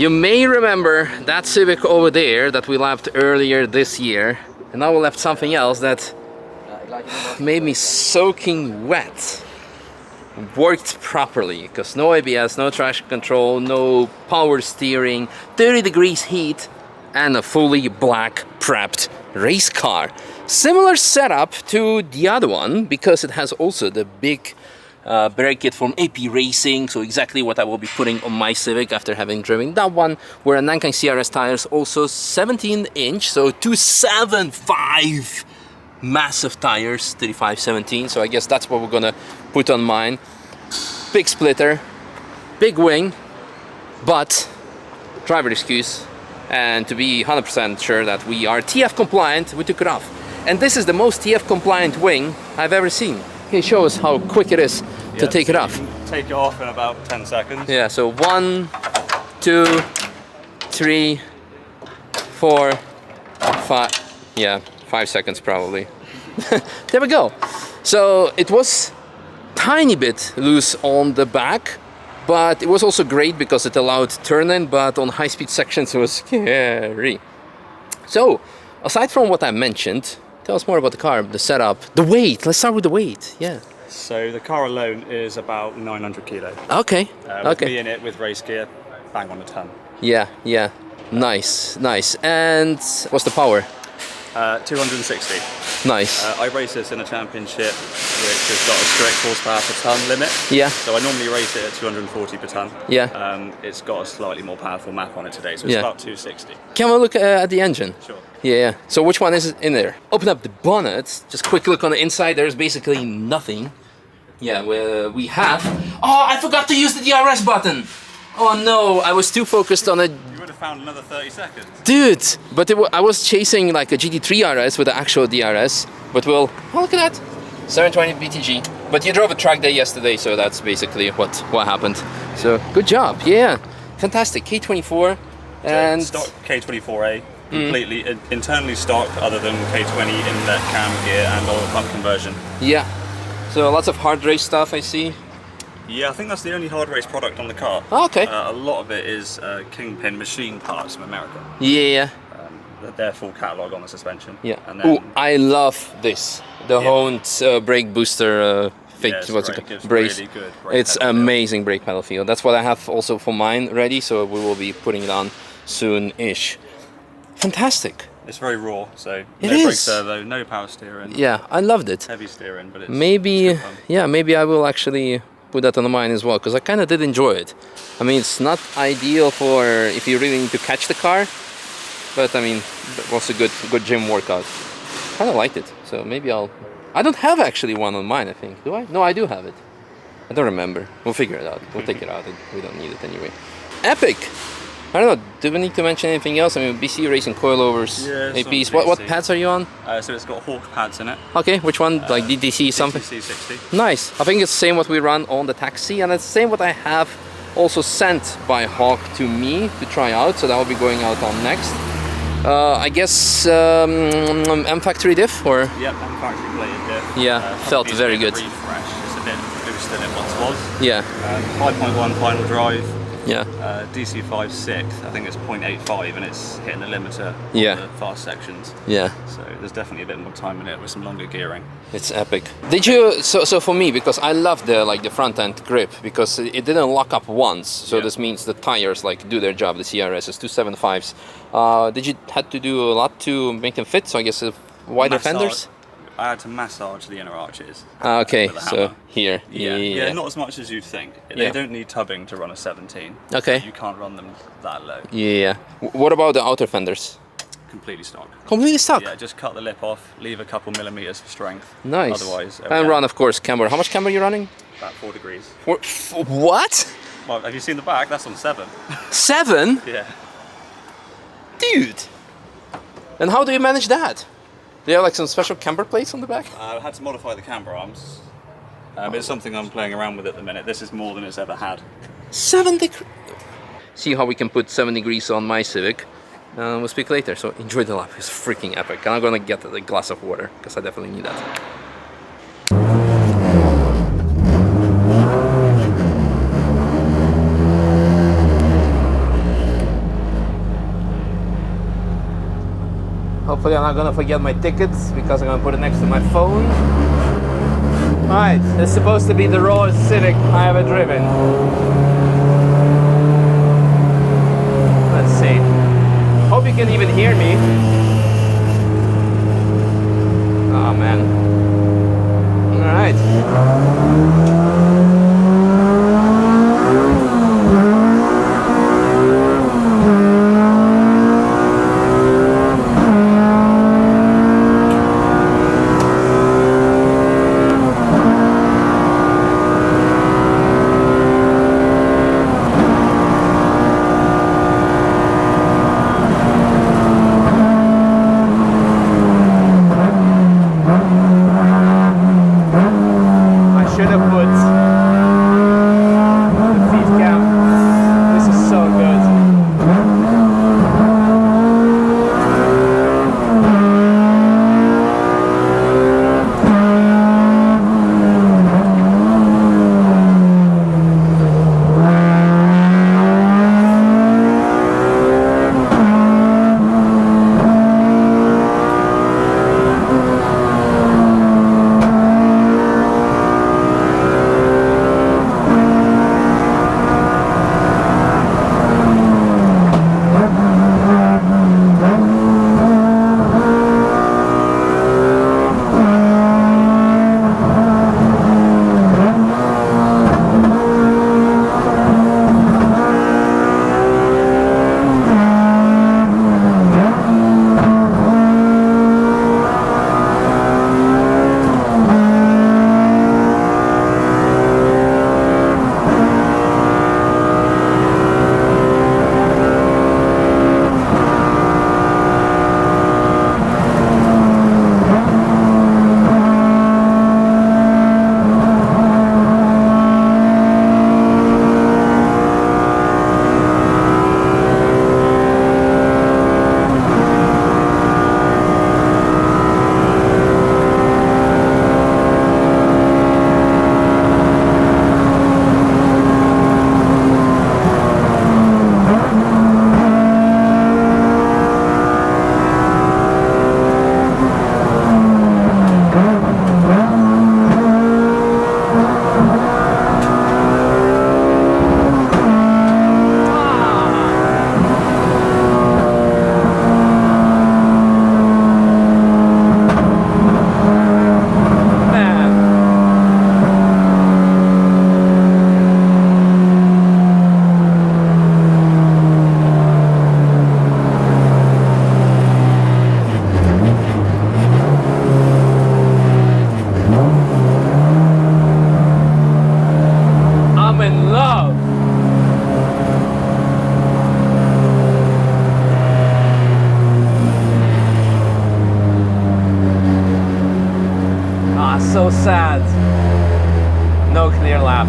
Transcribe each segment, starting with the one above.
You may remember that Civic over there that we lapped earlier this year, and now we left something else that made me soaking wet. Worked properly, because no ABS, no traction control, no power steering, 30 degrees heat, and a fully black prepped race car. Similar setup to the other one, because it has also the big brake kit from AP Racing, so exactly what I will be putting on my Civic after having driven that one. We're on Nankai CRS tires, also 17-inch, so 275 massive tires, 35/17, so I guess that's what we're gonna put on mine. Big splitter, big wing, but driver excuse, and to be 100% sure that we are TF compliant, we took it off. And this is the most TF compliant wing I've ever seen. Okay, show us how quick it is to take it off. Take it off in about 10 seconds. Yeah, so 1, 2, 3, 4, 5, yeah, 5 seconds probably. There we go. So it was tiny bit loose on the back, but it was also great because it allowed turning, but on high-speed sections it was scary. So, aside from what I mentioned, tell us more about the car, the setup, the weight. Let's start with the weight, yeah. So the car alone is about 900 kilo. Okay, With me in it with race gear, bang on a ton. Yeah, yeah, nice, nice. And what's the power? 260. Nice. I race this in a championship which has got a strict horsepower per ton limit. Yeah. So I normally race it at 240 per ton. Yeah. It's got a slightly more powerful map on it today, so it's about 260. Can we look at the engine? Sure. Yeah, yeah. So which one is in there? Open up the bonnet. Just quick look on the inside. There's basically nothing. Yeah, we have. Oh, I forgot to use the DRS button. Oh no, I was too focused on it. You would have found another 30 seconds. Dude, but I was chasing like a GT3 RS with the actual DRS. But oh, look at that. 720 BTG. But you drove a track day yesterday, so that's basically what happened. So good job, yeah. Fantastic, K24. And stock K24A. Completely internally stock, other than K20 inlet cam gear and oil pump conversion. Yeah, so lots of hard race stuff I see. Yeah, I think that's the only hard race product on the car. Oh, okay. A lot of it is Kingpin machine parts from America. Yeah. Their full catalogue on the suspension. Yeah. And then, oh, I love this. The Honed brake booster what's it called? Brace. Really good It's amazing brake pedal feel. That's what I have also for mine ready, so we will be putting it on soon-ish. Fantastic. It's very raw, so no brake servo, no power steering. Yeah, I loved it. Heavy steering, but it's maybe I will actually put that on mine as well, because I kind of did enjoy it. I mean, it's not ideal for if you really need to catch the car, but I mean, it was a good gym workout. Kind of liked it, so maybe I don't have actually one on mine, I think. Do I? No, I do have it. I don't remember. We'll figure it out. We'll take it out. We don't need it anyway. Epic! I don't know, do we need to mention anything else? I mean, BC Racing coilovers, APs. What pads are you on? So it's got Hawk pads in it. Okay, which one? Like DTC something? DTC 60. Nice. I think it's the same what we run on the taxi, and it's the same what I have also sent by Hawk to me to try out, so that will be going out on next. I guess M Factory diff, or? Yep, M Factory plated diff. Yeah, felt very good. Refresh. It's a bit boosted than it once was. Yeah. 5.1 final drive. Yeah. DC5 6, I think it's 0.85 and it's hitting the limiter on the fast sections. Yeah. So there's definitely a bit more time in it with some longer gearing. It's epic. Did you, so for me, because I love the front end grip, because it didn't lock up once, so this means the tires do their job, the CRSs, 275s. Did you had to do a lot to make them fit, so I guess wider fenders? I had to massage the inner arches. Okay, so here. Yeah, not as much as you'd think. They don't need tubbing to run a 17. Okay. So you can't run them that low. Yeah. What about the outer fenders? Completely stock. Completely stock? Yeah, just cut the lip off, leave a couple millimeters for strength. Nice. Otherwise... And run, of course, camber. How much camber are you running? About 4 degrees. What? Well, have you seen the back? That's on 7. 7? Yeah. Dude! And how do you manage that? Do you have some special camber plates on the back? I had to modify the camber arms. It's something I'm playing around with at the minute. This is more than it's ever had. 7 degrees. See how we can put 7 degrees on my Civic. We'll speak later. So enjoy the lap. It's freaking epic. And I'm gonna get a glass of water because I definitely need that. Hopefully I'm not gonna forget my tickets because I'm gonna put it next to my phone. Alright, it's supposed to be the rawest Civic I ever driven. Let's see. Hope you can even hear me. Oh man. Alright. So sad. No clear lap.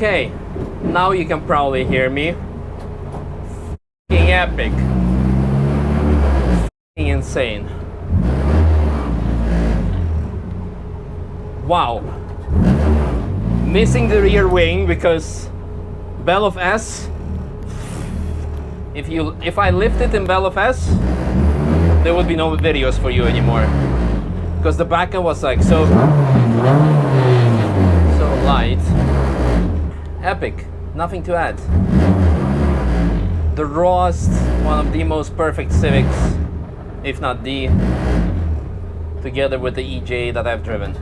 Okay, now you can probably hear me. F***ing epic. F***ing insane. Wow. Missing the rear wing because Bell of S. If I lift it in Bell of S, there would be no videos for you anymore. Because the back end was like so light. Epic. Nothing to add. The rawest, one of the most perfect Civics, if not the, together with the EJ that I've driven.